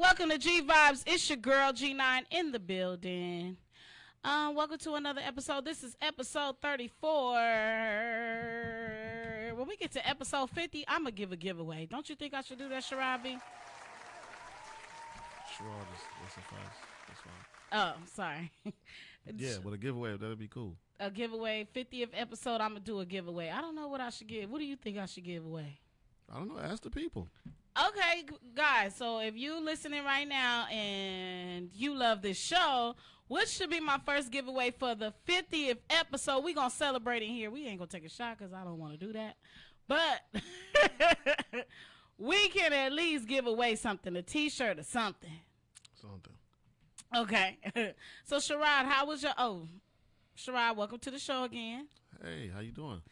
welcome to G Vibes. It's your girl G9 in the building. Welcome to another episode. This is episode 34. When we get to episode 50, I'm going to give a giveaway. Don't you think I should do that, Sherard? Sherard is suffice. That's fine. Oh, sorry. Yeah, but a giveaway, that'd be cool. A giveaway, 50th episode, I'm going to do a giveaway. I don't know what I should give. What do you think I should give away? I don't know. Ask the people. Okay, guys, so if you listening right now and you love this show, what should be my first giveaway for the 50th episode? We're going to celebrate in here. We ain't going to take a shot because I don't want to do that. But we can at least give away something, a T-shirt or something. Something. Okay. So, Sherard, how was your... Oh, Sherard, welcome to the show again. Hey, how you doing?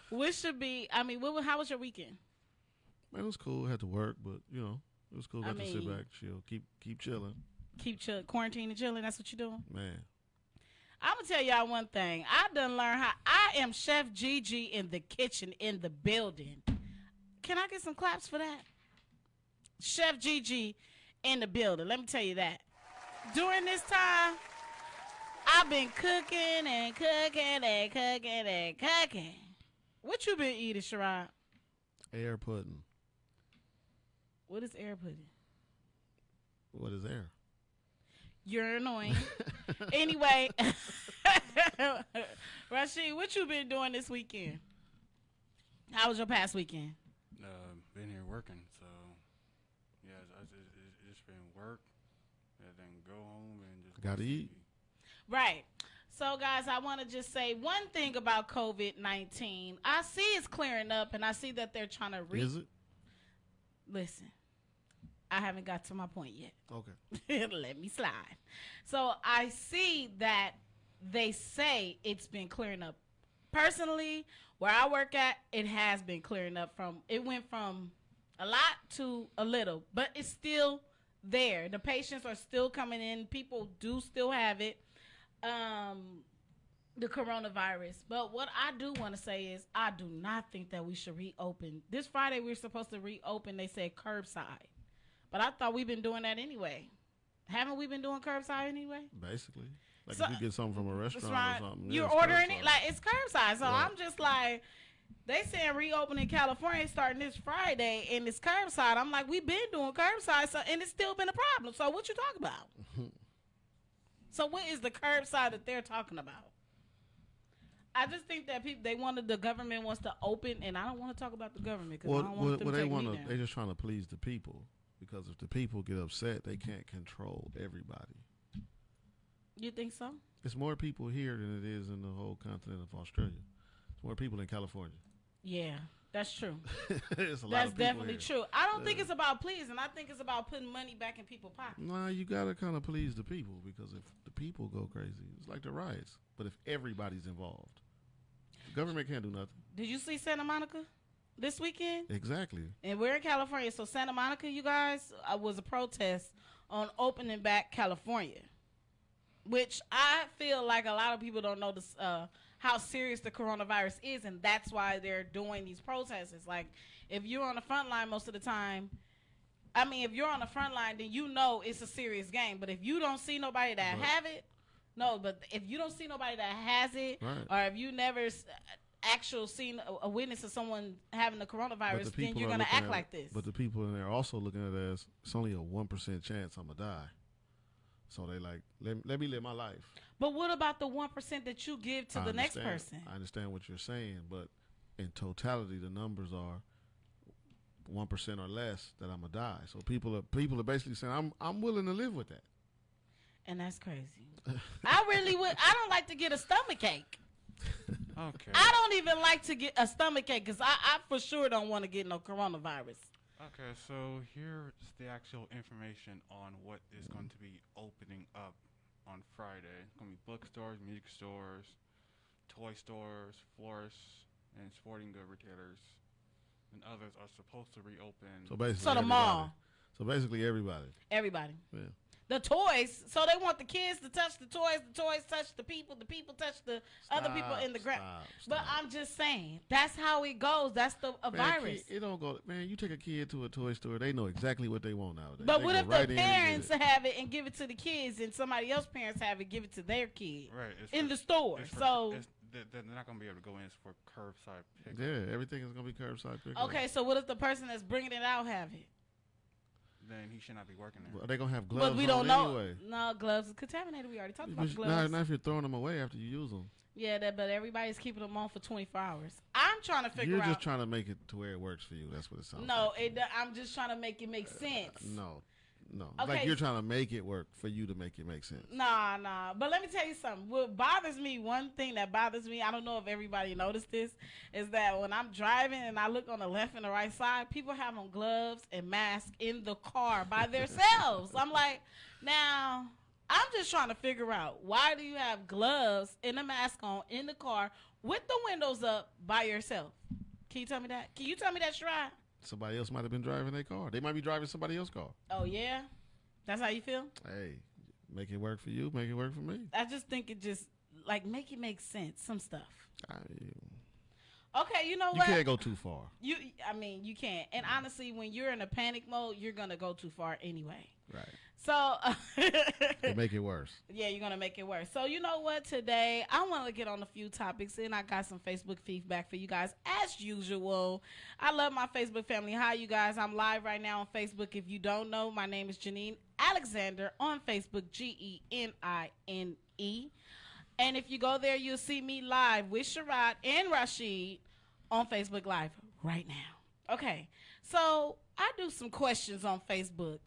What should be... I mean, how was your weekend? Man, it was cool. Had to work, but, you know, it was cool. Got to sit back, chill, keep chilling. Keep chill, quarantine and chilling. That's what you're doing? Man. I'm going to tell y'all one thing. I done learned how... I am Chef Gigi in the kitchen, in the building. Can I get some claps for that? Chef Gigi in the building. Let me tell you that. During this time, I've been cooking and cooking and cooking and cooking. What you been eating, Sherard? Air pudding. What is air pudding? What is air? You're annoying. Anyway, Rashid, what you been doing this weekend? How was your past weekend? Been here working, so yeah, it's just been work, and then go home and just gotta eat. Right. So, guys, I want to just say one thing about COVID-19. I see it's clearing up, and I see that they're trying to Is it? Listen, I haven't got to my point yet. Okay. Let me slide. So, I see that they say it's been clearing up. Personally, where I work at, it has been clearing up it went from a lot to a little, but it's still there. The patients are still coming in. People do still have it. The coronavirus. But what I do want to say is I do not think that we should reopen. This Friday we were supposed to reopen. They said curbside. But I thought we've been doing that anyway. Haven't we been doing curbside anyway? Basically. Like if you get something from a restaurant or something. You're ordering it like it's curbside. So right. I'm just like, they saying reopen in California starting this Friday and it's curbside. I'm like, we've been doing curbside and it's still been a problem. So what you talking about? So what is the curbside that they're talking about? I just think that the government wants to open, and I don't want to talk about the government because I don't want them to take me down. They're just trying to please the people because if the people get upset, they can't control everybody. You think so? It's more people here than it is in the whole continent of Australia. It's more people in California. Yeah, that's true. That's definitely true. I don't think it's about pleasing. I think it's about putting money back in people's pockets. Nah, you got to kind of please the people because if the people go crazy, it's like the riots. But if everybody's involved, the government can't do nothing. Did you see Santa Monica this weekend? Exactly. And we're in California. So Santa Monica, you guys, was a protest on opening back California. Which I feel like a lot of people don't know this, how serious the coronavirus is, and that's why they're doing these protests. It's like, if you're on the front line most of the time, I mean, if you're on the front line, then you know it's a serious game. But if you don't see nobody that have it, but if you don't see nobody that has it, right. or if you never seen a witness of someone having the coronavirus, then you're going to act like this. But the people in there are also looking at it as, it's only a 1% chance I'm going to die. So they like, let me live my life. But what about the 1% that you give to the next person? I understand what you're saying, but in totality, the numbers are 1% or less that I'm gonna die. So people are basically saying I'm willing to live with that. And that's crazy. I really would. I don't like to get a stomach ache. Okay. I don't even like to get a stomach ache because I for sure don't want to get no coronavirus. Okay, so here's the actual information on what is going to be opening up on Friday. It's going to be bookstores, music stores, toy stores, florists, and sporting good retailers. And others are supposed to reopen. So basically, the mall. So basically, everybody. Everybody. Yeah. the toys. So they want the kids to touch the toys touch the people touch the other people in the ground. But I'm just saying, that's how it goes. That's a virus. It don't go. Man, you take a kid to a toy store, they know exactly what they want nowadays. But what if the parents have it and give it to the kids, and somebody else's parents have it, give it to their kid in the store? So they're not going to be able to go in for curbside pickup. Yeah, everything is going to be curbside pickup. Okay, so what if the person that's bringing it out have it? Then he should not be working there. Well, they're going to have gloves on But we don't know. Anyway. No, gloves are contaminated. We already talked about gloves. Not if you're throwing them away after you use them. Yeah, but everybody's keeping them on for 24 hours. I'm trying to figure out. You're just trying to make it to where it works for you. That's what it sounds like. No, I'm just trying to make it make sense. No. Okay. Like you're trying to make it work for you to make it make sense. Nah. But let me tell you something. What bothers me, one thing that bothers me, I don't know if everybody noticed this, is that when I'm driving and I look on the left and the right side, people have on gloves and masks in the car by themselves. I'm like, now, I'm just trying to figure out, why do you have gloves and a mask on in the car with the windows up by yourself? Can you tell me that? Can you tell me that, Sherard? Somebody else might have been driving their car. They might be driving somebody else's car. Oh, yeah? That's how you feel? Hey, make it work for you, make it work for me. I just think it just, make it make sense, some stuff. Okay, you know what? You can't go too far. You can't. And honestly, when you're in a panic mode, you're going to go too far anyway. Right. So. It'll make it worse. Yeah, you're going to make it worse. So, you know what? Today, I want to get on a few topics, and I got some Facebook feedback for you guys, as usual. I love my Facebook family. Hi, you guys. I'm live right now on Facebook. If you don't know, my name is Janine Alexander on Facebook, Genine. And if you go there, you'll see me live with Sherard and Rashid on Facebook Live right now. Okay, so I do some questions on Facebook.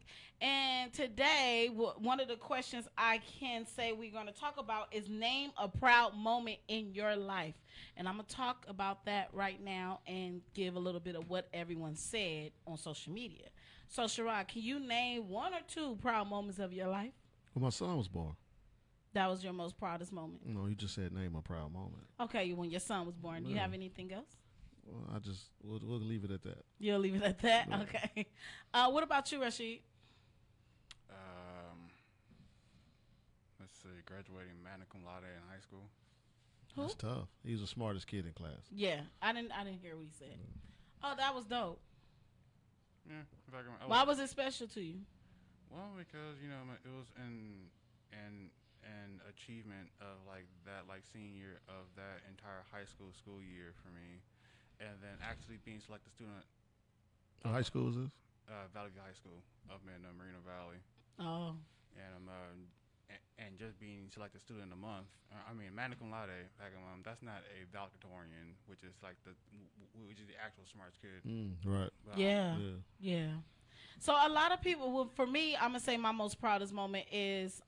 And today, one of the questions I can say we're going to talk about is name a proud moment in your life. And I'm going to talk about that right now and give a little bit of what everyone said on social media. So, Sherard, can you name one or two proud moments of your life? When my son was born. That was your most proudest moment? No, you just said name a proud moment. Okay, when your son was born. Do you have anything else? Well, we'll leave it at that. You'll leave it at that? Yeah. Okay. What about you, Rashid? Let's see, graduating magna cum laude in high school. Who? That's tough. He was the smartest kid in class. Yeah, I didn't hear what he said. Oh, that was dope. Yeah. Why was it special to you? Well, because it was an achievement of that senior of that entire high school year for me, and then actually being selected student. What high school was this? Valley View High School up in Moreno Valley. Oh. And just being selected student of the month. Magna cum laude. That's not a valedictorian, which is the actual smartest kid. Right. Yeah. So a lot of people, for me, I'm going to say my most proudest moment is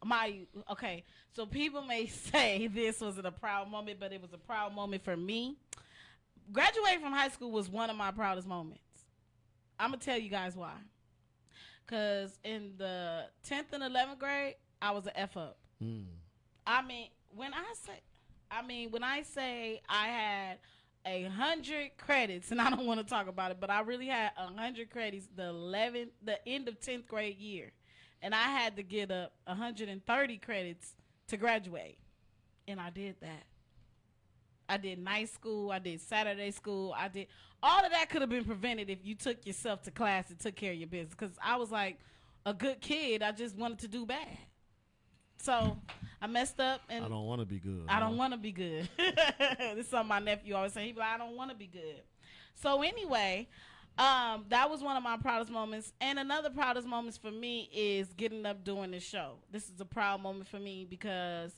so people may say this wasn't a proud moment, but it was a proud moment for me. Graduating from high school was one of my proudest moments. I'm going to tell you guys why. Because in the 10th and 11th grade, I was an F up. When I say I had 100 credits, and I don't want to talk about it, but I really had 100 credits the end of 10th grade year. And I had to get up 130 credits to graduate. And I did that. I did night school. I did Saturday school. All of that could have been prevented if you took yourself to class and took care of your business. Because I was like a good kid. I just wanted to do bad. So I messed up. And I don't want to be good. I don't want to be good. This is something my nephew always say. He be like, I don't want to be good. So anyway, that was one of my proudest moments. And another proudest moments for me is getting up doing this show. This is a proud moment for me because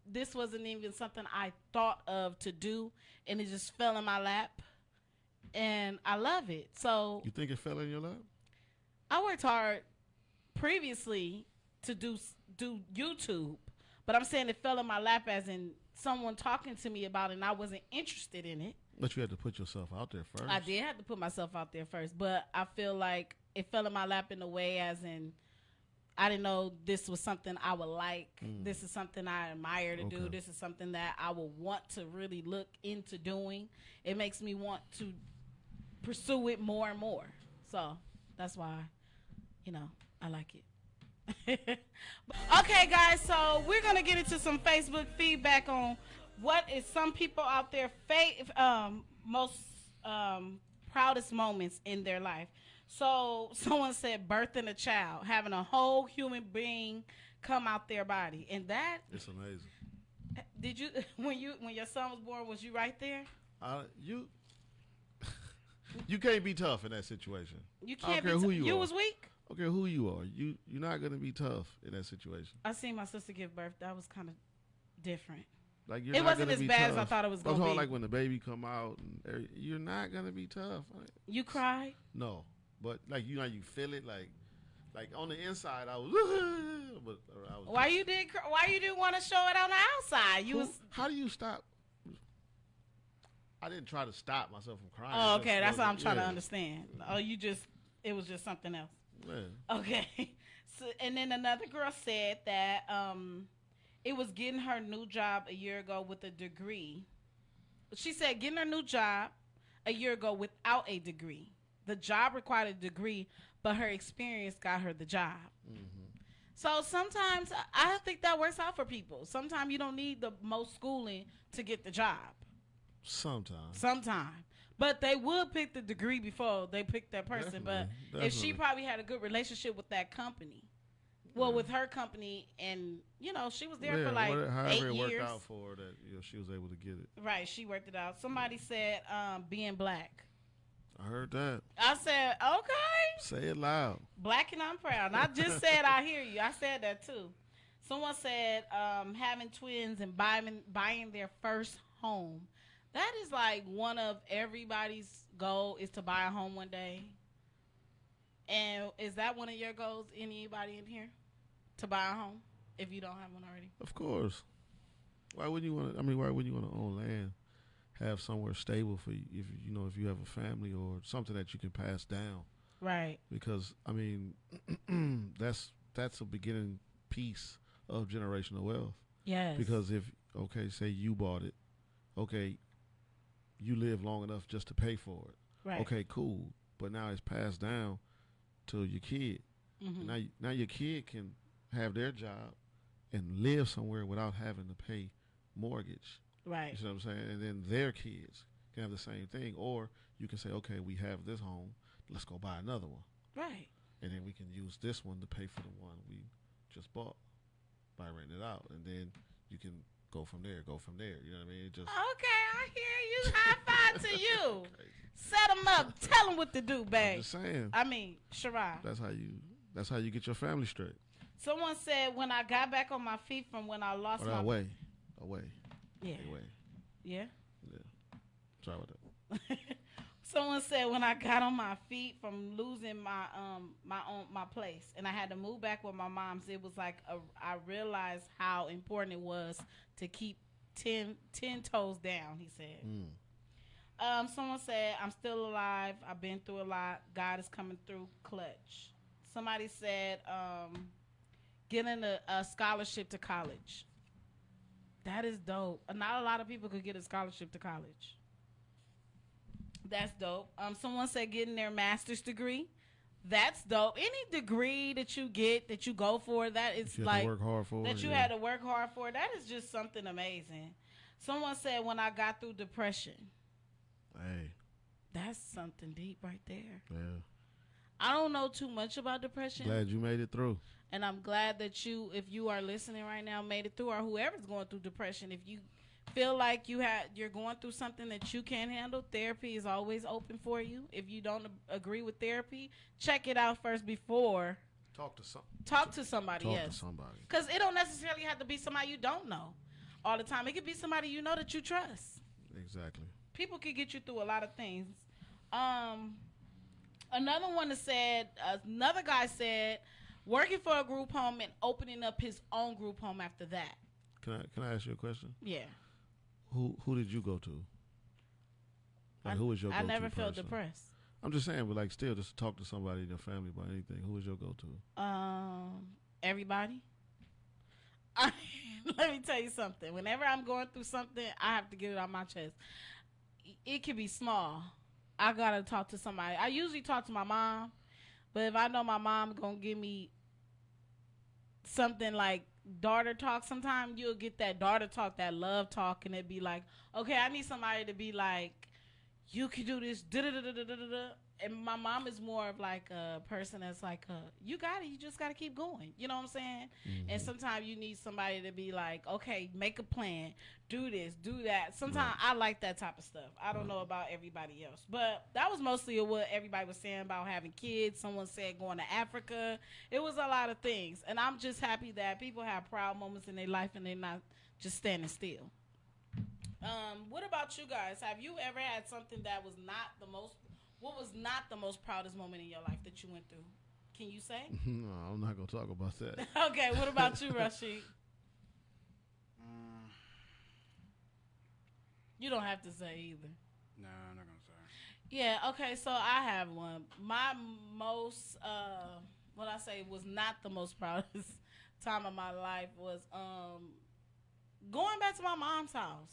this wasn't even something I thought of to do, and it just fell in my lap, and I love it. So you think it fell in your lap? I worked hard previously to do YouTube, but I'm saying it fell in my lap as in someone talking to me about it, and I wasn't interested in it. But you had to put yourself out there first. I did have to put myself out there first, but I feel like it fell in my lap in a way as in I didn't know this was something I would like. This is something I admire to do. This is something that I would want to really look into doing. It makes me want to pursue it more and more. So that's why, I like it. Okay, guys, so we're going to get into some Facebook feedback on what is some people out there most proudest moments in their life. So someone said birthing a child, having a whole human being come out their body. And that, It's amazing. did you, when your son was born, was you right there? You you can't be tough in that situation. You I don't can't care be who you are. was weak? I don't care who you are. You're not gonna be tough in that situation. I seen my sister give birth. That was kind of different. Like you're It not wasn't gonna as be bad tough. as I thought it was I'm going to talking be. like when the baby come out, and you're not gonna be tough. You cried? No, but like you feel it like on the inside I was. But I was. Why you didn't want to show it on the outside? How do you stop? I didn't try to stop myself from crying. Oh, okay. That's what I'm trying to understand. Oh, it was just something else. Yeah. Okay. So, and then another girl said that it was getting her new job a year ago with a degree. She said getting her new job a year ago without a degree. The job required a degree, but her experience got her the job. Mm-hmm. So sometimes I think that works out for people. Sometimes you don't need the most schooling to get the job. Sometimes. But they would pick the degree before they pick that person. Definitely. If she probably had a good relationship with that company, with her company, and she was there for like however 8 it years. worked out for her that she was able to get it. Right, she worked it out. Somebody said being black. I heard that. I said, okay. Say it loud. Black and I'm proud. And I just said I hear you. I said that too. Someone said having twins and buying their first home. That is like one of everybody's goal is to buy a home one day. And is that one of your goals? Anybody in here to buy a home if you don't have one already? Of course. Why wouldn't you want to? I mean, why wouldn't you want to own land? Have somewhere stable for you if you have a family or something that you can pass down. Right. Because I mean, that's a beginning piece of generational wealth. Yes. Because say you bought it, you live long enough just to pay for it. Right. Okay, cool. But now it's passed down to your kid. Mm-hmm. Now your kid can have their job and live somewhere without having to pay mortgage. Right. You see what I'm saying? And then their kids can have the same thing. Or you can say, okay, we have this home. Let's go buy another one. Right. And then we can use this one to pay for the one we just bought by renting it out. And then you can go from there. You know what I mean? Okay, I hear you. High five to you. Set them up. Tell them what to do, babe. I'm just saying. I mean, Sherard. That's how you get your family straight. Someone said when I got back on my feet from when I lost my... Away. Yeah. Away. Yeah? Yeah. Sorry about that. Someone said when I got on my feet from losing my place and I had to move back with my mom's, it was like I realized how important it was to keep 10 toes down, he said. Someone said, I'm still alive. I've been through a lot. God is coming through clutch. Somebody said getting a scholarship to college. That is dope. Not a lot of people could get a scholarship to college. That's dope. Someone said getting their master's degree. That's dope. Any degree that you get, that you go for, that is like work hard for that you had to work hard for. That is just something amazing. Someone said when I got through depression. Hey. That's something deep right there. Yeah. I don't know too much about depression. Glad you made it through. And I'm glad that you, if you are listening right now, made it through, or whoever's going through depression. If you feel like you're going through something that you can't handle, therapy is always open for you. If you don't agree with therapy, check it out first before. Talk to somebody. Yes. Because it don't necessarily have to be somebody you don't know all the time. It could be somebody you know that you trust. Exactly. People can get you through a lot of things. Another one that said, another guy said, working for a group home and opening up his own group home after that. Can I ask you a question? Yeah. Who did you go to? Like, who was your go-to I never felt person? depressed. I'm just saying, but like still, just to talk to somebody in your family about anything. Who was your go-to? Everybody. Let me tell you something. Whenever I'm going through something, I have to get it on my chest. It can be small. I gotta talk to somebody. I usually talk to my mom, but if I know my mom gonna give me something like daughter talk. Sometimes you'll get that daughter talk, that love talk, and it'd be like, okay, I need somebody to be like, you can do this, da-da-da-da-da-da-da. And my mom is more of like a person that's like, you got it, you just got to keep going. You know what I'm saying? Mm-hmm. And sometimes you need somebody to be like, okay, make a plan, do this, do that. Sometimes I like that type of stuff. I don't know about everybody else. But that was mostly what everybody was saying about having kids. Someone said going to Africa. It was a lot of things. And I'm just happy that people have proud moments in their life and they're not just standing still. What about you guys? Have you ever had something that was not the most... What was not the most proudest moment in your life that you went through? Can you say? No, I'm not going to talk about that. Okay, what about you, Rashid? You don't have to say either. No, I'm not going to say. Yeah, okay, so I have one. My most, what I say was not the most proudest time of my life was going back to my mom's house.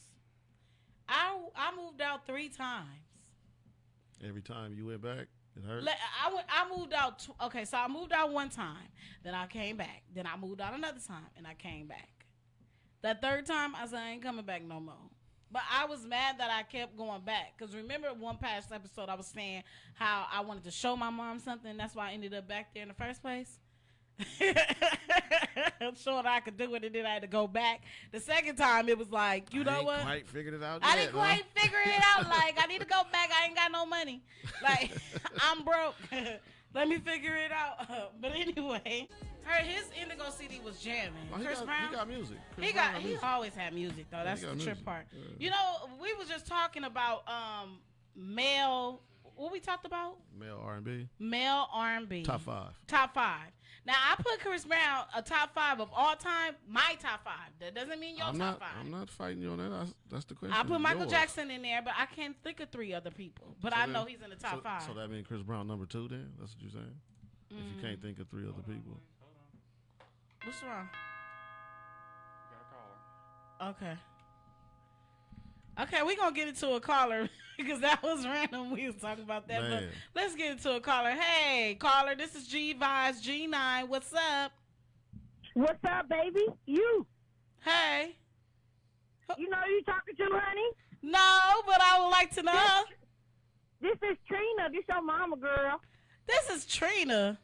I moved out 3 times. Every time you went back, it hurt? I moved out. Okay, so I moved out 1 time. Then I came back. Then I moved out another time, and I came back. That 3rd time, I said, I ain't coming back no more. But I was mad that I kept going back. Because remember one past episode, I was saying how I wanted to show my mom something. That's why I ended up back there in the first place. Showing I could do it, and then I had to go back. The 2nd time, it was like, you know what? I ain't quite figured it out I didn't quite figure it out. Like, I need to go back. I ain't got no money. Like, I'm broke. Let me figure it out. But anyway, his Indigo CD was jamming. Chris Brown. He got music. He always had music, though. That's the trip part. Yeah. You know, we was just talking about male. What we talked about? Male R&B. Male R&B. Top 5. Top 5. Now, I put Chris Brown a top 5 of all time, my top 5. That doesn't mean your top 5. I'm not fighting you on that. That's the question. I put Michael Jackson in there, but I can't think of 3 other people. But I know he's in the top 5. So that means Chris Brown number 2 then? That's what you're saying? If you can't think of 3 other people. What's wrong? You got a caller. Okay. Okay, we're going to get into a caller because that was random. We was talking about that. Man. But let's get into a caller. Hey, caller, this is G-Vibes G9. What's up? What's up, baby? You. Hey. You know who you talking to, honey? No, but I would like to know. This is Trina. This your mama, girl. This is Trina.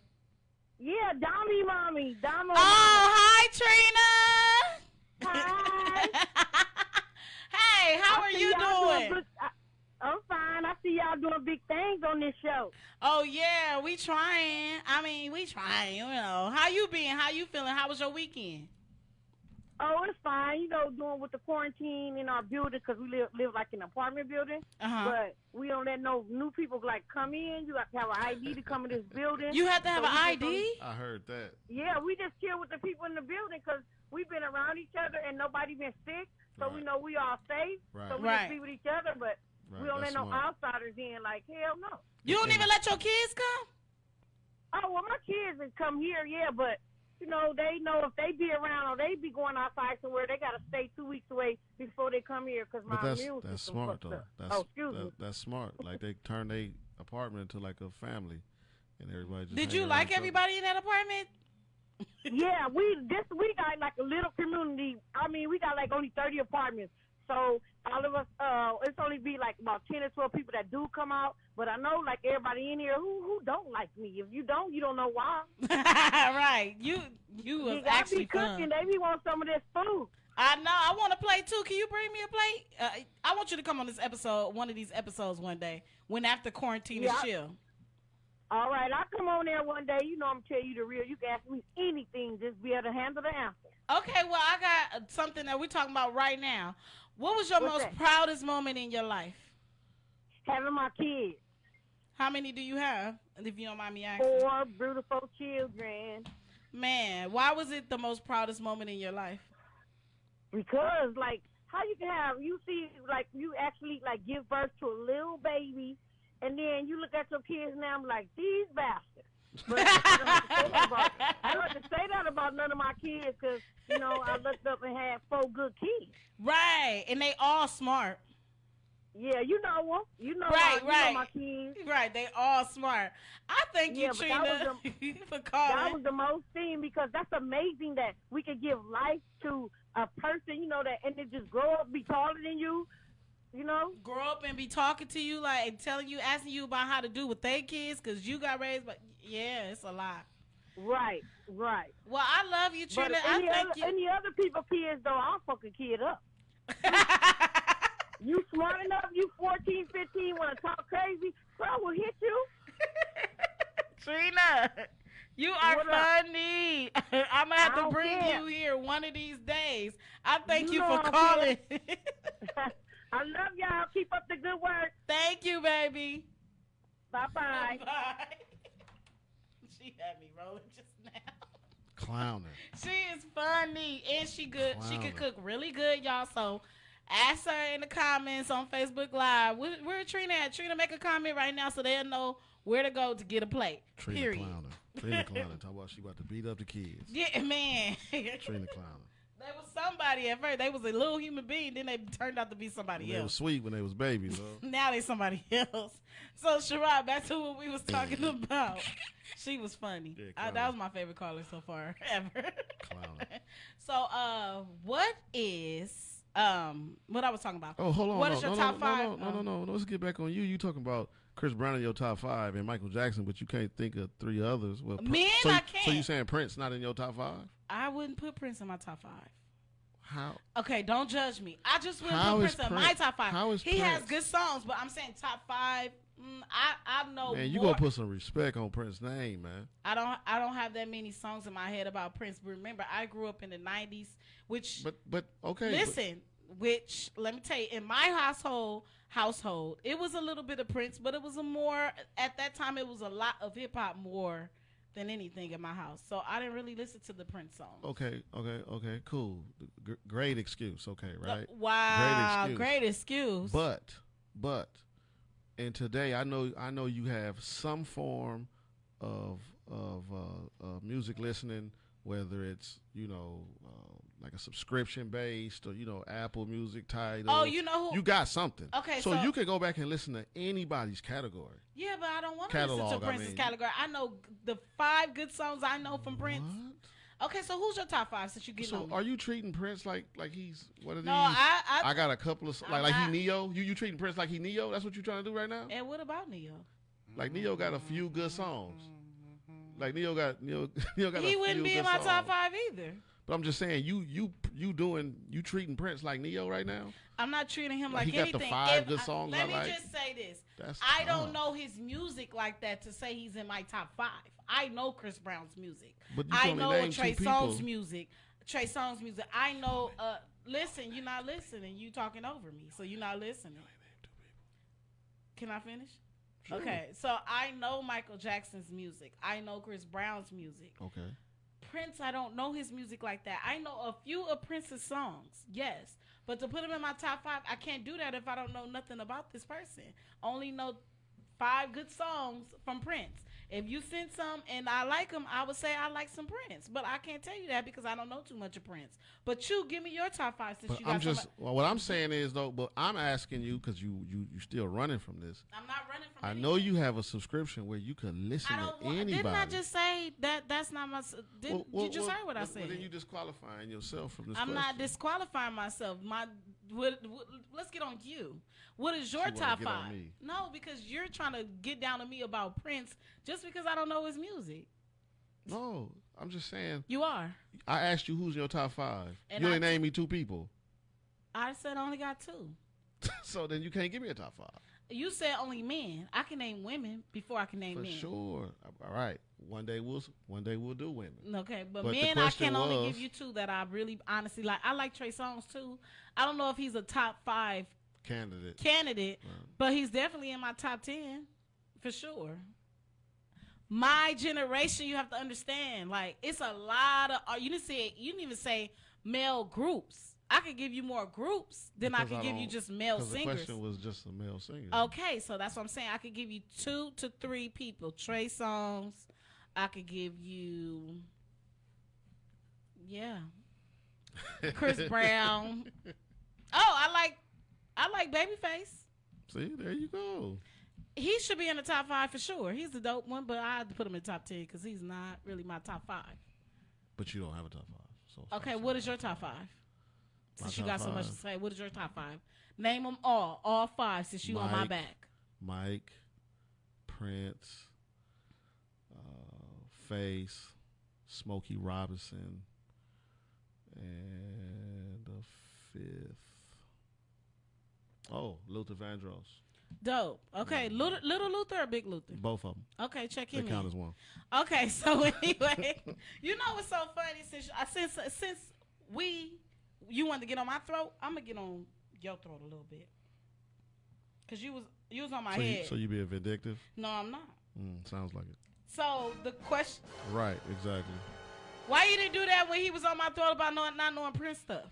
Yeah, Dommy mommy. Dommy. Oh, hi, Trina. Hi. Hey, how are you doing? I'm fine. I see y'all doing big things on this show. Oh, yeah, we trying. I mean, we trying, you know. How you been? How you feeling? How was your weekend? Oh, it's fine. You know, doing with the quarantine in our building because we live like in an apartment building. But we don't let no new people, like, come in. You have to have an ID to come in this building. You have to have an ID? I heard that. Yeah, we just chill with the people in the building because we've been around each other and nobody been sick. So we know we all safe. Right. So we just be with each other, but we don't let no outsiders in. Like, hell no. You don't even let your kids come? Oh, well, my kids would come here, yeah, but, you know, they know if they be around or they be going outside somewhere, they got to stay 2 weeks away before they come here because my immune system that's smart, though. Up. That's smart. Like, they turn their apartment into, like, a family, and everybody just Did you like everybody in that apartment? Yeah, we got like a little community. I mean, we got like only 30 apartments. So all of us, it's only be like about 10 or 12 people that do come out. But I know like everybody in here who don't like me. If you don't know why. Right. You was actually cooking. They be want some of this food. I know. I want to play too. Can you bring me a plate? I want you to come on this episode, one of these episodes one day, when after quarantine is chill. All right, I'll come on there one day. You know I'm going to tell you the real. You can ask me anything. Just be able to handle the answer. Okay, well, I got something that we're talking about right now. What was your most proudest moment in your life? Having my kids. How many do you have, if you don't mind me asking? 4 beautiful children. Man, why was it the most proudest moment in your life? Because, like, how you can have, you see, like, you actually, like, give birth to a little baby, and then you look at your kids now, I'm like, these bastards. But I don't have to say that about none of my kids because, you know, I looked up and had 4 good kids. Right, and they all smart. Yeah, you know them. You know, Right, you right. know my kids. Right, they all smart. I thank you, Yeah, but that Trina, for That calling. was the most thing because that's amazing that we could give life to a person, that and they just grow up, be taller than you, you know. Grow up and be talking to you, like, and telling you, asking you about how to do with their kids, because you got raised, but yeah, it's a lot. Right, right. Well, I love you, But Trina. I thank you. any other people kids though, I'll fuck a kid up. You smart enough, you 14, 15, want to talk crazy, bro, I will hit you. Trina, you are What up? funny. I'm going to have I to don't bring care. you here one of these days. I thank you know for I calling. I love y'all. Keep up the good work. Thank you, baby. Bye-bye. Bye. She had me rolling just now. Clowning. She is funny and she good. She can Clowning. cook really good, y'all. So ask her in the comments on Facebook Live. Where Trina at? Trina, make a comment right now so they'll know where to go to get a plate. Trina Period. clowning. Trina clowning. Talk about she about to beat up the kids. Yeah, man. Trina clowning. They was somebody at first. They was a little human being. Then they turned out to be somebody They was else. sweet when they was babies, though. Now they somebody else. So Sherard, back to what we was talking about. She was funny. Yeah, That was my favorite caller so far ever. Clowning. So, what is what I was talking about? Oh, hold on. What no, is your no, top no, five? No. Let's get back on you. You talking about Chris Brown in your top 5 and Michael Jackson, but you can't think of 3 others. Well, Men, so, I can't. So you saying Prince not in your top 5? I wouldn't put Prince in my top 5. How? Okay, don't judge me. I just wouldn't How put is Prince in my Prince- top 5. how is He has Prince- good songs, but I'm saying top 5. I know. Man, you more. gonna put some respect on Prince's name, man. I don't have that many songs in my head about Prince. But remember, I grew up in the 90s, which But okay. listen, which let me tell you, in my household, it was a little bit of Prince, but it was a more at that time it was a lot of hip hop more than anything in my house. So I didn't really listen to the Prince songs. Okay, cool. Great excuse. Okay, right. Wow, great excuse. But, and today I know you have some form of music listening, whether it's like a subscription based or Apple Music title. Oh, you know who? You got something. Okay, so you can go back and listen to anybody's category. Yeah, but I don't want to listen Catalog, to I Prince's mean. category. I know the 5 good songs I know from Prince. What? Okay, so who's your top 5 since you get So on? are you treating Prince like he's one of No, these? I I got a couple of I'm like not. he Neo. You treating Prince like he Neo? That's what you trying to do right now? And what about Neo? Like Neo got a few good songs. Like Neo got Neo got He a few wouldn't be good in my top songs. 5 either. But I'm just saying you treating Prince like Neo right now? I'm not treating him Like like he got the anything. 5 good songs Let I me like? just say this. That's I don't tough. know his music like that to say he's in my top 5. I know Chris Brown's music. But you I can only know name Trey 2 Songz people. music. Trey Songz music. I know. Listen, you're not listening. You talking over me, so you're not listening. Can I finish? Sure. Okay, so I know Michael Jackson's music. I know Chris Brown's music. Okay. Prince, I don't know his music like that. I know a few of Prince's songs, yes. But to put him in my top 5, I can't do that if I don't know nothing about this person. Only know 5 good songs from Prince. If you send some and I like them, I would say I like some Prince. But I can't tell you that because I don't know too much of Prince. But you, give me your top 5 since But you got I'm just somebody- what I'm saying is though. But I'm asking you because you still running from this. I'm not running from I anything. know you have a subscription where you can listen I to don't want, anybody. didn't I just say that that's not my... you just heard what I said. Well, then you disqualifying yourself from this I'm not question. disqualifying myself. Let's get on you. What is your She wanna top get on 5? me. No, because you're trying to get down to me about Prince just because I don't know his music. No, I'm just saying. You are. I asked you who's in your top 5. And You I only named me 2 people. I said I only got 2. So then you can't give me a top 5. You said only men. I can name women before I can name For men. sure. All right. One day we'll do women. Okay, but But the men, I question can only was- give you 2 that I really honestly like. I like Trey Songz too. I don't know if he's a top 5 candidate, Right. but he's definitely in my top 10 for sure. My generation, you have to understand, like it's a lot of. You didn't even say male groups. I could give you more groups than I Because could give you don't- just male 'cause singers. The question was just a male singer. Okay, so that's what I'm saying. I could give you 2 to 3 people. Trey Songz. I could give you, yeah, Chris Brown. Oh, I like Babyface. See, there you go. He should be in the top 5 for sure. He's the dope one, but I had to put him in the top 10 because he's not really my top 5. But you don't have a top 5. So Okay, what is your top 5? Since you top got so much to 5? say, what is your top 5? Name them all 5 since you on my back. Mike, Prince, Face, Smokey Robinson, and the 5th. Oh, Luther Vandross. Dope. Okay, little Luther or Big Luther? Both of them. Okay, check They him count in. as one. Okay, so anyway, you know what's so funny? Since you wanted to get on my throat, I'm gonna get on your throat a little bit. Cause you was on my head. So you being vindictive? No, I'm not. Sounds like it. So the question. Right, exactly. Why you didn't do that when he was on my throat about not knowing Prince stuff?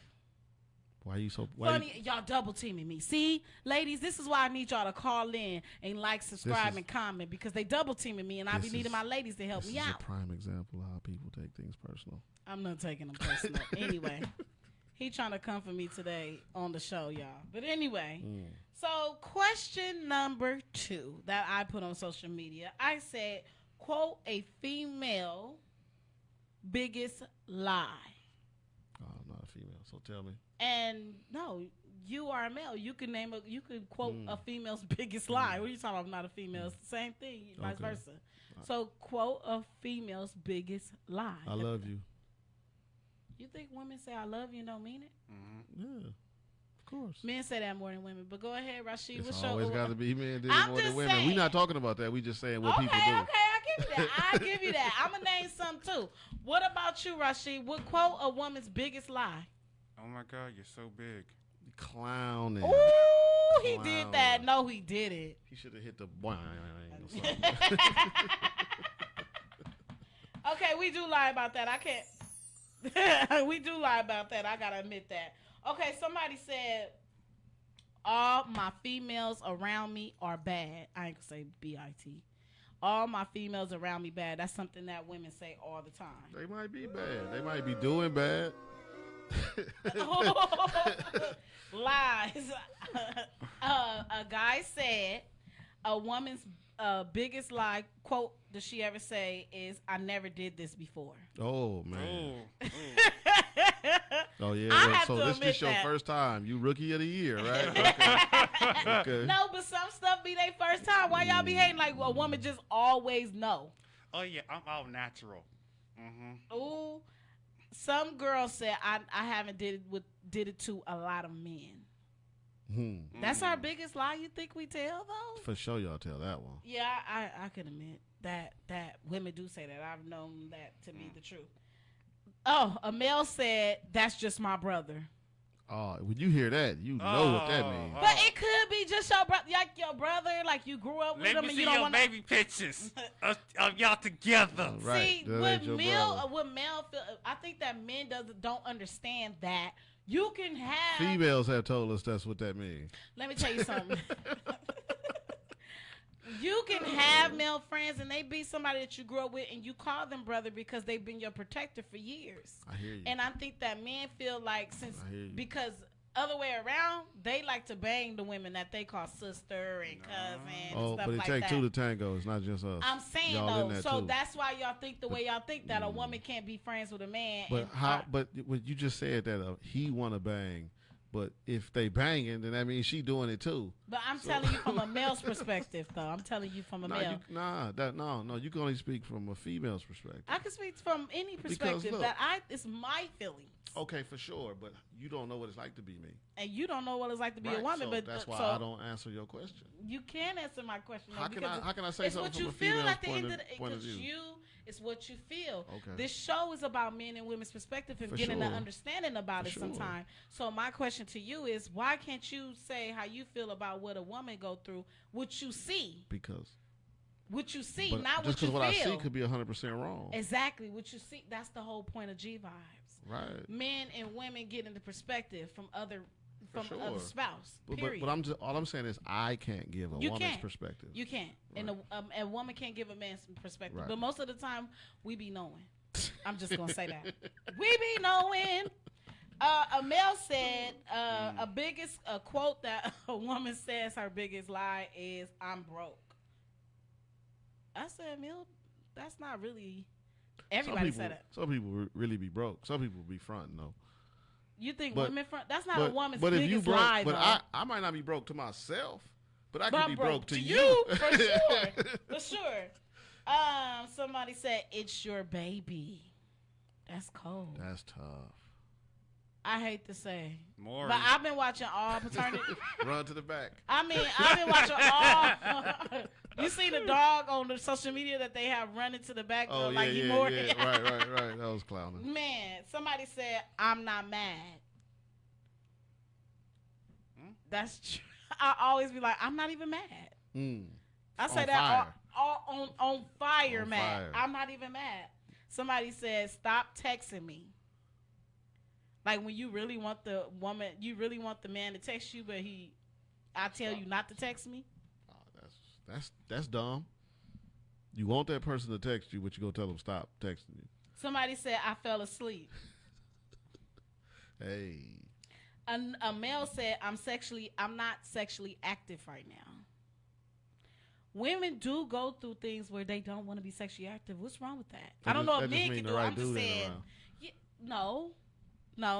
Why you so Funny, y'all double teaming me. See, ladies, this is why I need y'all to call in and like, subscribe, and comment because they double teaming me, and I be needing my ladies to help me out. This is a prime example of how people take things personal. I'm not taking them personal. Anyway, he trying to come for me today on the show, y'all. But anyway, so question number 2 that I put on social media, I said, quote, a female biggest lie. Oh, I'm not a female, so tell me. And no, you are a male. You can quote a female's biggest lie. What are you talking about? I'm not a female. It's the same thing, vice versa. So quote a female's biggest lie. I love you. You think women say I love you and don't mean it? Yeah, of course. Men say that more than women. But go ahead, Rashid. It's always got to be men doing I'm more than just women. saying. We're not talking about that. We just saying what people do. Okay, I give you that. I'm going to name some too. What about you, Rashid? What quote a woman's biggest lie? Oh my God, you're so big. Clowning. Ooh, he did that. No, he didn't. He should have hit the boing or something. Okay, we do lie about that. I can't. We do lie about that. I gotta admit that. Okay, somebody said all my females around me are bad. I ain't gonna say B-I-T. All my females around me bad. That's something that women say all the time. They might be bad. They might be doing bad. Lies. A guy said a woman's biggest lie, quote, does she ever say is, I never did this before. Oh, man. Oh, Oh, yeah. I have So to this admit is your that. first time. You rookie of the year, right? Okay. Okay. No, but some stuff be their first time. Why y'all be hating like a woman just always know? Oh yeah, I'm all natural. Ooh, some girl said I haven't did it to a lot of men. That's our biggest lie. You think we tell though? For sure, y'all tell that one. Yeah, I can admit that women do say that. I've known that to be the truth. Oh, a male said that's just my brother. Oh, when you hear that, you know what that means. But it could be just your brother, like your brother, like you grew up with Let him, me and see you don't your want baby pictures of y'all together. Right. See, That what ain't your brother. male feel, I think that men don't understand that you can have. Females have told us that's what that means. Let me tell you something. You can have male friends and they be somebody that you grew up with and you call them brother because they've been your protector for years. I hear you. And I think that men feel like because other way around, they like to bang the women that they call sister and cousin and stuff but it like takes that. two to tango. It's not just us. I'm saying y'all in though, that so too. that's why y'all think the way y'all think that a woman can't be friends with a man. But and how? But when you just said that he want to bang, but if they banging, then that means she doing it too. But I'm telling you from a male's perspective, though. I'm telling you from a male. No. You can only speak from a female's perspective. I can speak from any perspective look, it's my feelings. Okay, for sure, but you don't know what it's like to be me. And you don't know what it's like to be a woman, so but that's why so I don't answer your question. You can answer my question. Though, How can I say it's something what you from a feel female's at the end of the point of because view? it's what you feel. Okay. This show is about men and women's perspective and For getting sure. an understanding about For it sure. sometimes. So my question to you is, why can't you say how you feel about what a woman go through? What you see, Because what you see, but not just what you what feel. I see could be 100% wrong. Exactly what you see. That's the whole point of G vibes. Right. Men and women get into perspective from other sure. other spouse. But Period. all I'm saying is I can't give a You woman's can't. perspective. You can't. And a woman can't give a man some perspective. Right. But most of the time, we be knowing. I'm just going to say that. We be knowing. A male said a quote that a woman says her biggest lie is "I'm broke." I said, Mel, that's not really. Everybody said it. Some people really be broke. Some people be fronting though. You think women front? That's not a woman's but biggest if you broke, lie, but though. I might not be broke to myself, but I could be broke to you. For sure. For sure. Somebody said it's your baby. That's cold. That's tough. I hate to say, More. but I've been watching all paternity. Run to the back. I mean, I've been watching all. You see the dog on the social media that they have running to the back Oh, like yeah, he more. yeah. Right. That was clowning. Man, somebody said I'm not mad. That's true. I always be like, I'm not even mad. I say On that fire. on fire, On mad. fire. I'm not even mad. Somebody said, stop texting me. Like when you really want the woman, you really want the man to text you, but I tell you not to text me. Oh, that's dumb. You want that person to text you, but you gonna tell them stop texting you. Somebody said I fell asleep. Hey. A male said I'm not sexually active right now. Women do go through things where they don't want to be sexually active. What's wrong with that? I don't know if men can do it. I'm just saying. No,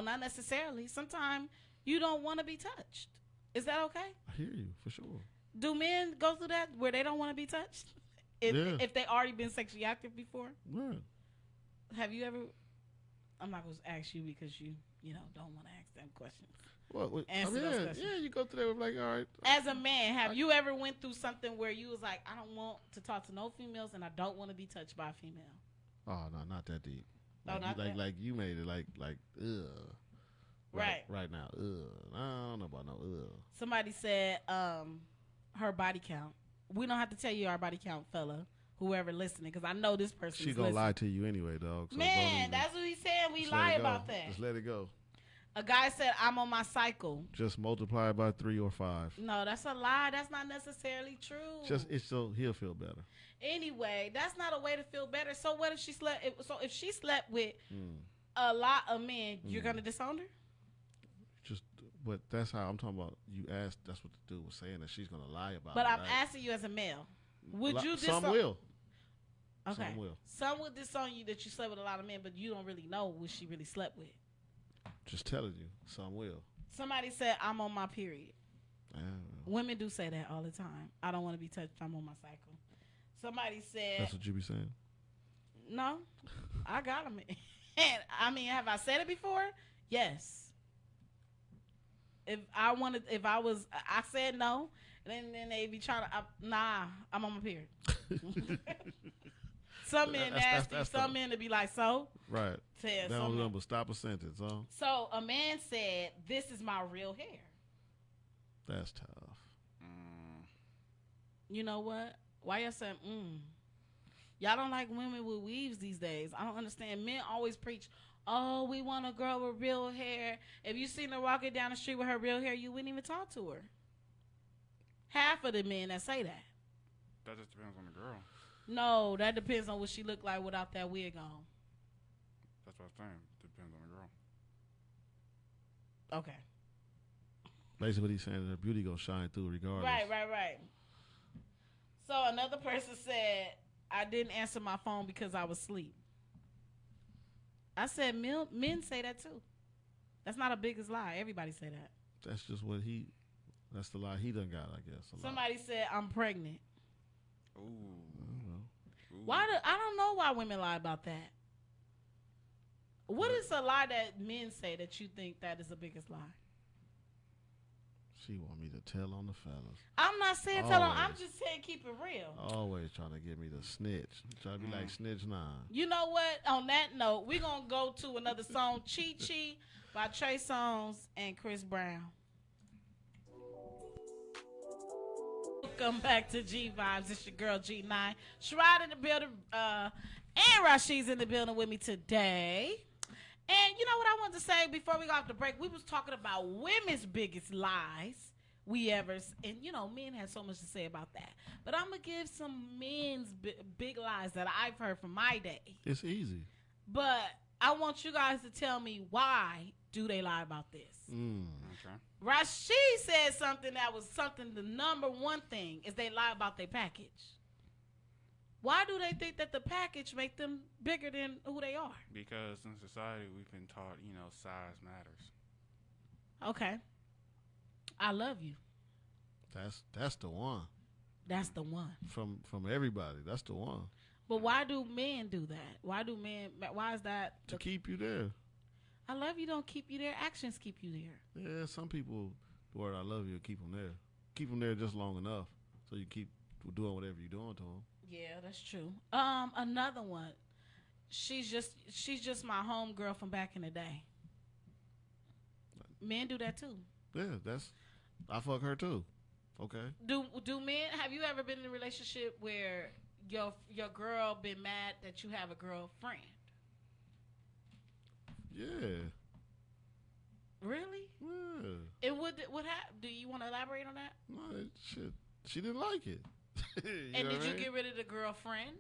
not necessarily. Sometimes you don't want to be touched. Is that okay? I hear you for sure. Do men go through that where they don't want to be touched? If they already been sexually active before? Yeah. Have you ever? I'm not going to ask you because you don't want to ask them questions. Well, Answer those questions. Yeah, you go through there with like, all right. As a man, have you ever went through something where you was like, I don't want to talk to no females and I don't want to be touched by a female? Oh no, not that deep. Like, not that? Like you made it like ugh. Right now, ugh. I don't know about no ugh. Somebody said her body count. We don't have to tell you our body count, fella. Whoever listening, because I know this person. She gonna lie to you anyway, dog. So man, that's what he said. We lie about that. Just let it go. A guy said, I'm on my cycle. Just multiply it by 3 or 5. No, that's a lie. That's not necessarily true. It's so he'll feel better. Anyway, that's not a way to feel better. So what if she slept? If she slept with a lot of men, you're gonna disown her? But that's how I'm talking about. You asked. That's what the dude was saying, that she's gonna lie about. But it, I'm right? asking you as a male. Would you disown? Some will. Okay. Some will. Some will disown you that you slept with a lot of men, but you don't really know what she really slept with. Just telling you, some will. Somebody said, I'm on my period. Women do say that all the time. I don't want to be touched. I'm on my cycle. Somebody said. That's what you be saying? No. I got them. I mean, have I said it before? Yes. I said no, and then they be trying to, I'm on my period. Some men nasty, some men to be like, so? Right. That don't number stop a sentence, huh? So a man said, this is my real hair. That's tough. You know what? Why y'all saying, Y'all don't like women with weaves these days. I don't understand. Men always preach, oh, we want a girl with real hair. If you seen her walking down the street with her real hair, you wouldn't even talk to her. Half of the men that say that. That just depends on the girl. No, that depends on what she look like without that wig on. That's what I'm saying. Depends on the girl. Okay. Basically what he's saying is her beauty gonna shine through regardless. Right. So another person said, I didn't answer my phone because I was asleep. I said men say that too. That's not a biggest lie. Everybody say that. That's just that's the lie he done got, I guess. Somebody said, I'm pregnant. Ooh. I don't know why women lie about that. What is a lie that men say that you think that is the biggest lie? She want me to tell on the fellas. I'm not saying tell on. I'm just saying keep it real. Always trying to get me to snitch. Trying to be like Snitch 9. You know what? On that note, we're going to go to another song, Chi Chi by Trey Songz and Chris Brown. Welcome back to G Vibes. It's your girl G9. Sherard in the building, and Rashid's in the building with me today. And you know what I wanted to say before we go off the break? We was talking about women's biggest lies we ever, and men had so much to say about that. But I'm going to give some men's big lies that I've heard from my day. It's easy. But I want you guys to tell me, why do they lie about this? Okay. Rashid said something that was something. The number one thing is they lie about their package. Why do they think that the package make them bigger than who they are? Because in society we've been taught, size matters. Okay. I love you. That's the one. That's the one. From everybody, that's the one. But why do men do that? Why is that? To keep you there. I love you don't keep you there. Actions keep you there. Yeah, some people, the word I love you, keep them there. Keep them there just long enough so you keep doing whatever you're doing to them. Yeah, that's true. Another one. She's just my home girl from back in the day. Men do that too. Yeah, I fuck her too. Okay. Do men, have you ever been in a relationship where your girl been mad that you have a girlfriend? Yeah. Really? Yeah. And what happened? Do you want to elaborate on that? No, shit. She didn't like it. And did you get rid of the girlfriend?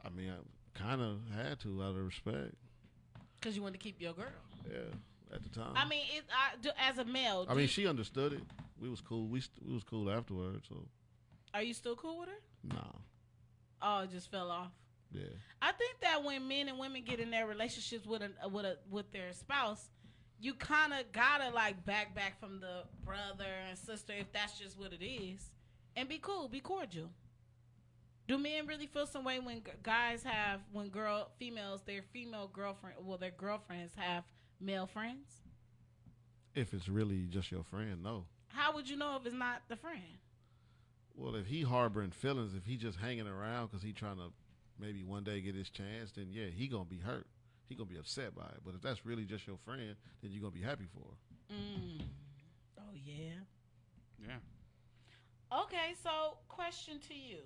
I mean, I kind of had to out of respect. Because you wanted to keep your girl. Yeah, at the time. I mean, as a male. I mean, she understood it. We was cool. We was cool afterwards. So. Are you still cool with her? Nah. Oh, it just fell off. Yeah. I think that when men and women get in their relationships with their spouse, you kind of gotta like back from the brother and sister if that's just what it is, and be cool, be cordial. Do men really feel some way when their female girlfriend, their girlfriends have male friends? If it's really just your friend, no. How would you know if it's not the friend? Well, if he harboring feelings, if he just hanging around because he trying to maybe one day get his chance, then yeah, he gonna be hurt. He gonna be upset by it. But if that's really just your friend, then you're gonna be happy for her. Oh yeah. Yeah. Okay, so question to you,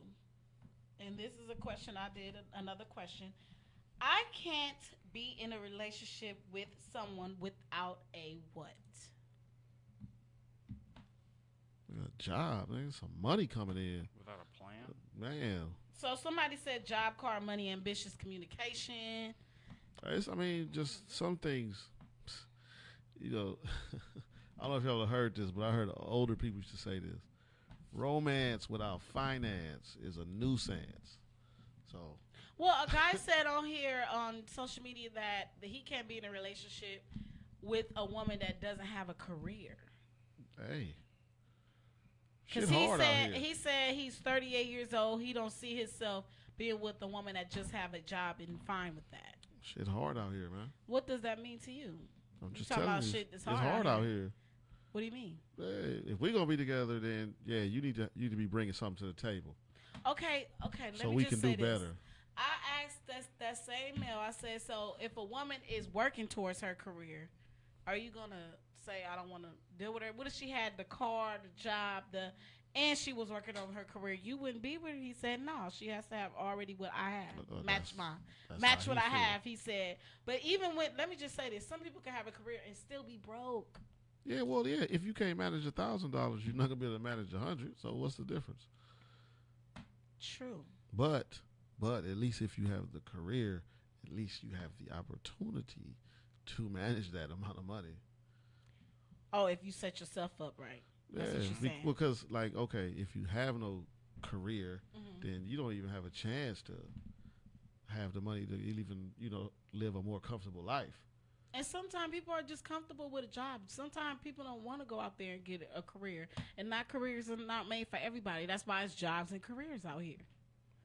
and this is a question I did. Another question. I can't be in a relationship with someone without a what? A job, man. Some money coming in. Without a plan? Man. So somebody said job, car, money, ambitious communication. I mean, just some things, I don't know if y'all have heard this, but I heard older people used to say this. Romance without finance is a nuisance. So. Well, a guy said on here on social media that he can't be in a relationship with a woman that doesn't have a career. Hey. Because he said he's 38 years old. He don't see himself being with a woman that just have a job and fine with that. Shit hard out here, man. What does that mean to you? I'm just talking telling about you, shit that's it's hard out here. What do you mean? Hey, if we're gonna be together, then yeah, you need to be bringing something to the table. Okay. So we can do better. I asked that same male. I said, so if a woman is working towards her career, are you gonna say I don't want to deal with her? What if she had the car, the job, and she was working on her career? You wouldn't be with her. He said, no, she has to have already what I have. Match what I have, he said. But even let me just say this, some people can have a career and still be broke. Yeah, well, yeah, if you can't manage $1,000, you're not going to be able to manage 100, so what's the difference? True. But at least if you have the career, at least you have the opportunity to manage that amount of money. Oh, if you set yourself up right. That's what you're saying. Because, like, okay, if you have no career, then you don't even have a chance to have the money to even, live a more comfortable life. And sometimes people are just comfortable with a job. Sometimes people don't want to go out there and get a career. And careers are not made for everybody. That's why it's jobs and careers out here.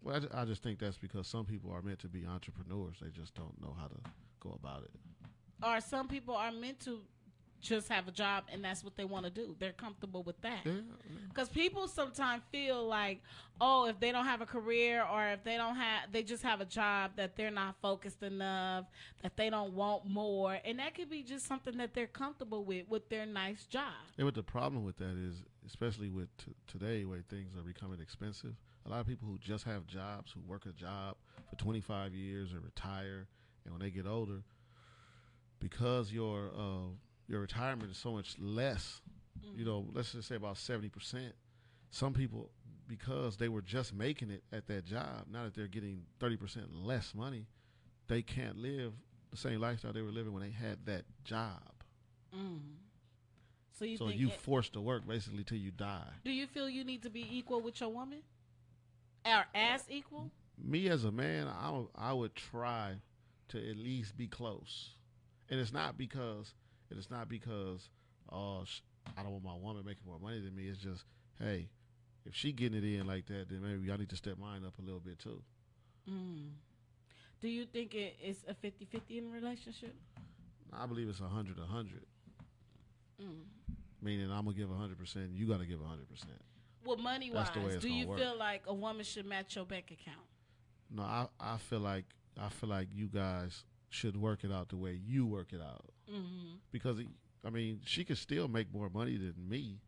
Well, I just think that's because some people are meant to be entrepreneurs. They just don't know how to go about it. Or some people are meant to just have a job and that's what they want to do. They're comfortable with that. Because people sometimes feel like, oh, if they don't have a career or if they just have a job, that they're not focused enough, that they don't want more. And that could be just something that they're comfortable with their nice job. And what the problem with that is, especially with today where things are becoming expensive, a lot of people who just have jobs, who work a job for 25 years and retire, and when they get older, because your retirement is so much less, let's just say about 70%. Some people, because they were just making it at that job, now that they're getting 30% less money, they can't live the same lifestyle they were living when they had that job. Mm. So you So think you forced to work basically till you die. do you feel you need to be equal with your woman? Or as equal? Me as a man, I would try to at least be close, and it's not because I don't want my woman making more money than me. It's just, hey, if she getting it in like that, then maybe I need to step mine up a little bit too. Mm. Do you think it is a 50-50 in a relationship? I believe it's 100-100. Mm. Meaning I'm gonna give 100%, you gotta give 100%. Well, money wise, That's the way it's do you gonna feel like a woman should match your bank account? No, I feel like you guys should work it out the way you work it out. Mm-hmm. Because I mean, she could still make more money than me,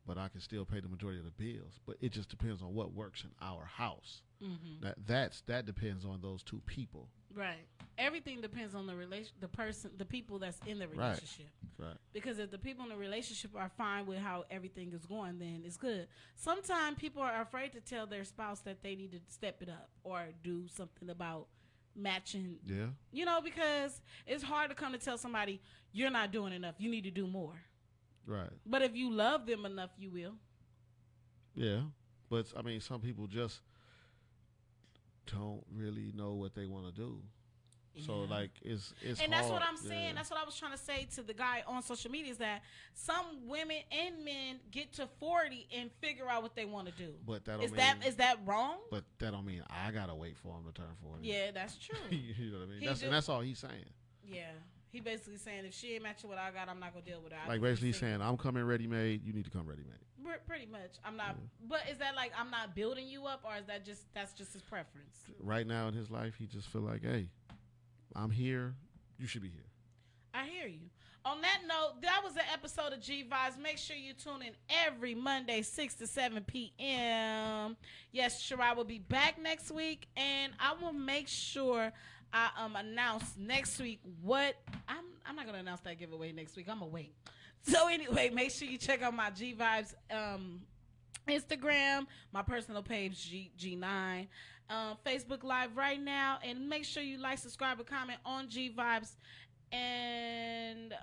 but I can still pay the majority of the bills. But it just depends on what works in our house. Mm-hmm. That depends on those two people. Right. Everything depends on the people that's in the relationship. Right. Because if the people in the relationship are fine with how everything is going, then it's good. Sometimes people are afraid to tell their spouse that they need to step it up or do something about matching. Yeah. You know, because it's hard to come to tell somebody you're not doing enough. You need to do more. Right. But if you love them enough, you will. Yeah. But I mean, some people just don't really know what they want to do. So like it's and hard. that's what I'm saying. Yeah. That's what I was trying to say to the guy on social media is that some women and men get to 40 and figure out what they want to do. But that don't is that wrong? But that don't mean I gotta wait for him to turn 40. Yeah, that's true. You know what I mean? That's all he's saying. Yeah, he basically saying if she ain't matching what I got, I'm not gonna deal with her. Like basically saying I'm coming ready made. You need to come ready made. Pretty much. I'm not. Yeah. But is that like I'm not building you up, or is that that's just his preference? Right now in his life, he just feel like, hey, I'm here. You should be here. I hear you. On that note, that was an episode of G Vibes. Make sure you tune in every Monday, 6 to 7 p.m. Yes, Sherard will be back next week, and I will make sure I announce next week what I'm not gonna announce that giveaway next week. I'm gonna wait. So anyway, make sure you check out my G Vibes Instagram, my personal page G9, Facebook Live right now, and make sure you like, subscribe, and comment on G Vibes. And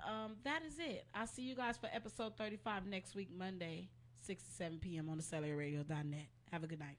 that is it. I'll see you guys for episode 35 next week, Monday, 6 to 7 p.m. on the cellularradio.net. Have a good night.